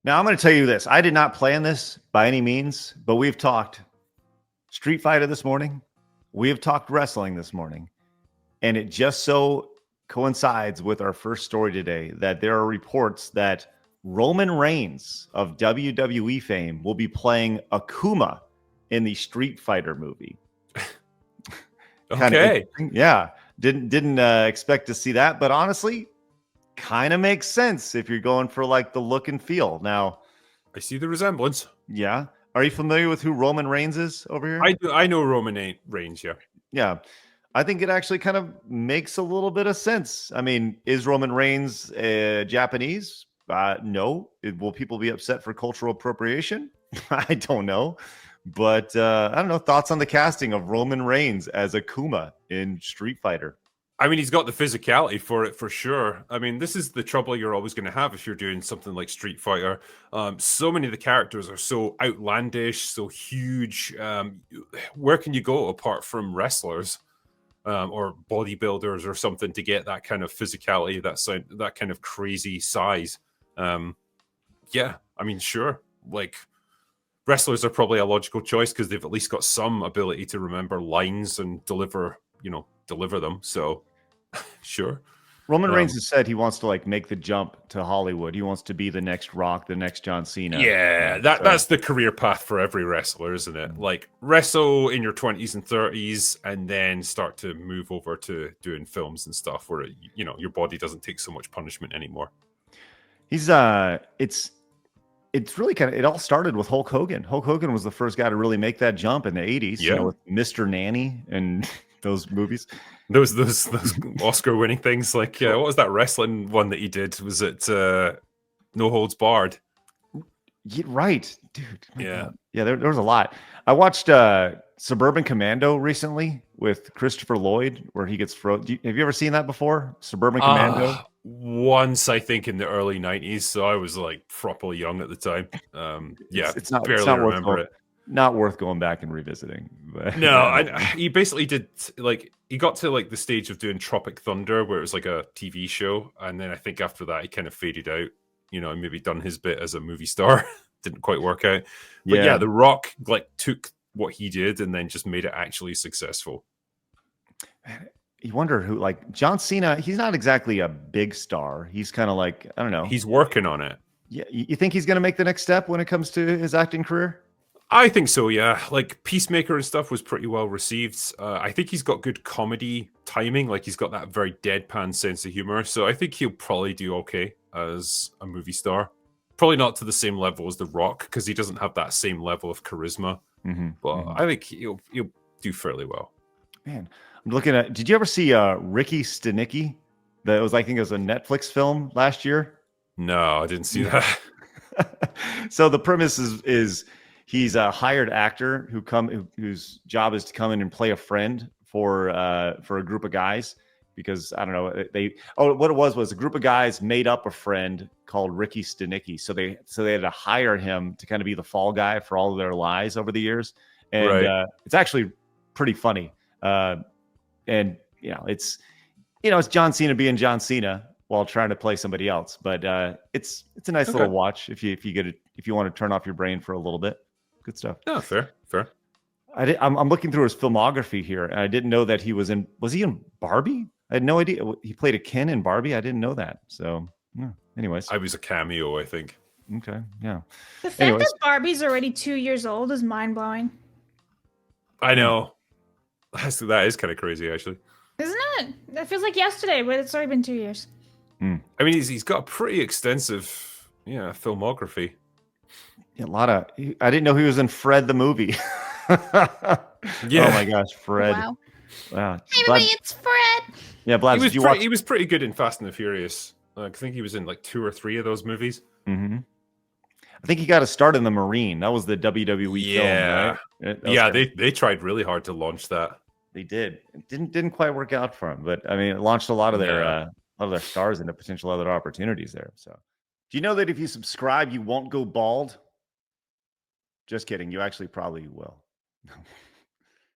Now, I'm going to tell you this. I did not plan this by any means, but we've talked Street Fighter this morning. We have talked wrestling this morning. And it just so coincides with our first story today that there are reports that Roman Reigns of WWE fame will be playing Akuma in the Street Fighter movie. Okay. Yeah. Didn't expect to see that, but honestly, kind of makes sense if you're going for like the look and feel. Now, I see the resemblance. Yeah. Are you familiar with who Roman Reigns is over here? I know Roman Reigns, yeah. Yeah. I think it actually kind of makes a little bit of sense. I mean, is Roman Reigns Japanese? No. Will people be upset for cultural appropriation? I don't know. But I don't know. Thoughts on the casting of Roman Reigns as Akuma in Street Fighter? I mean, he's got the physicality for it for sure. I mean, this is the trouble you're always going to have if you're doing something like Street Fighter. So many of the characters are so outlandish, so huge. Where can you go apart from wrestlers or bodybuilders or something to get that kind of physicality, that kind of crazy size? Yeah, I mean, sure. Like, wrestlers are probably a logical choice because they've at least got some ability to remember lines and deliver them. So sure. Roman Reigns has said he wants to like make the jump to Hollywood. He wants to be the next Rock, the next John Cena. Yeah, that's the career path for every wrestler, isn't it? Like wrestle in your 20s and 30s and then start to move over to doing films and stuff where your body doesn't take so much punishment anymore. He's it's really kind of, it all started with Hulk Hogan. Hulk Hogan was the first guy to really make that jump in the 80s, with Mr. Nanny and those movies. Those Oscar-winning things, like what was that wrestling one that he did? Was it No Holds Barred? Yeah, right, dude. Yeah. There was a lot. I watched Suburban Commando recently with Christopher Lloyd, where he gets frozen. Have you ever seen that before? Suburban Commando? Once, I think, in the early 90s, so I was like properly young at the time. It's not remember it. Not worth going back and revisiting. But, no, he basically did, like, he got to like the stage of doing Tropic Thunder, where it was like a TV show, and then I think after that he kind of faded out. And maybe done his bit as a movie star. Didn't quite work out. But yeah, The Rock like took what he did and then just made it actually successful. You wonder who, like John Cena, he's not exactly a big star. He's kind of like, I don't know. He's working on it. Yeah. You think he's going to make the next step when it comes to his acting career? I think so, yeah. Like Peacemaker and stuff was pretty well received. I think he's got good comedy timing. Like he's got that very deadpan sense of humor. So I think he'll probably do okay as a movie star. Probably not to the same level as The Rock because he doesn't have that same level of charisma. But I think he'll do fairly well. Man, I'm looking at. Did you ever see Ricky Stenicki? That was, I think, it was a Netflix film last year. No, I didn't see that. So the premise is he's a hired actor whose job is to come in and play a friend for a group of guys. Because I don't know, what it was a group of guys made up a friend called Ricky Stenicki. So they had to hire him to kind of be the fall guy for all of their lies over the years. And it's actually pretty funny. And it's John Cena being John Cena while trying to play somebody else. But it's a nice little watch if you want to turn off your brain for a little bit. Good stuff. No, fair. I'm looking through his filmography here, and I didn't know that he was in Barbie? I had no idea. He played a Ken in Barbie. I didn't know that. So, anyways. I was a cameo, I think. Okay, yeah. The fact that Barbie's already 2 years old is mind-blowing. I know. That is kind of crazy, actually. Isn't it? That feels like yesterday, but it's already been 2 years. I mean, he's got a pretty extensive, filmography. A lot of. I didn't know he was in Fred the movie. Yeah. Oh my gosh, Fred. Wow. Wow. Hey, everybody, it's Fred. Yeah, Vlad, he was pretty good in Fast and the Furious. I think he was in like 2 or 3 of those movies. Mm-hmm. I think he got a start in the Marine. That was the WWE film, right? Yeah, they tried really hard to launch that. They did. It didn't quite work out for him, but I mean, it launched a lot of their stars into potential other opportunities there. So, do you know that if you subscribe, you won't go bald? Just kidding. You actually probably will.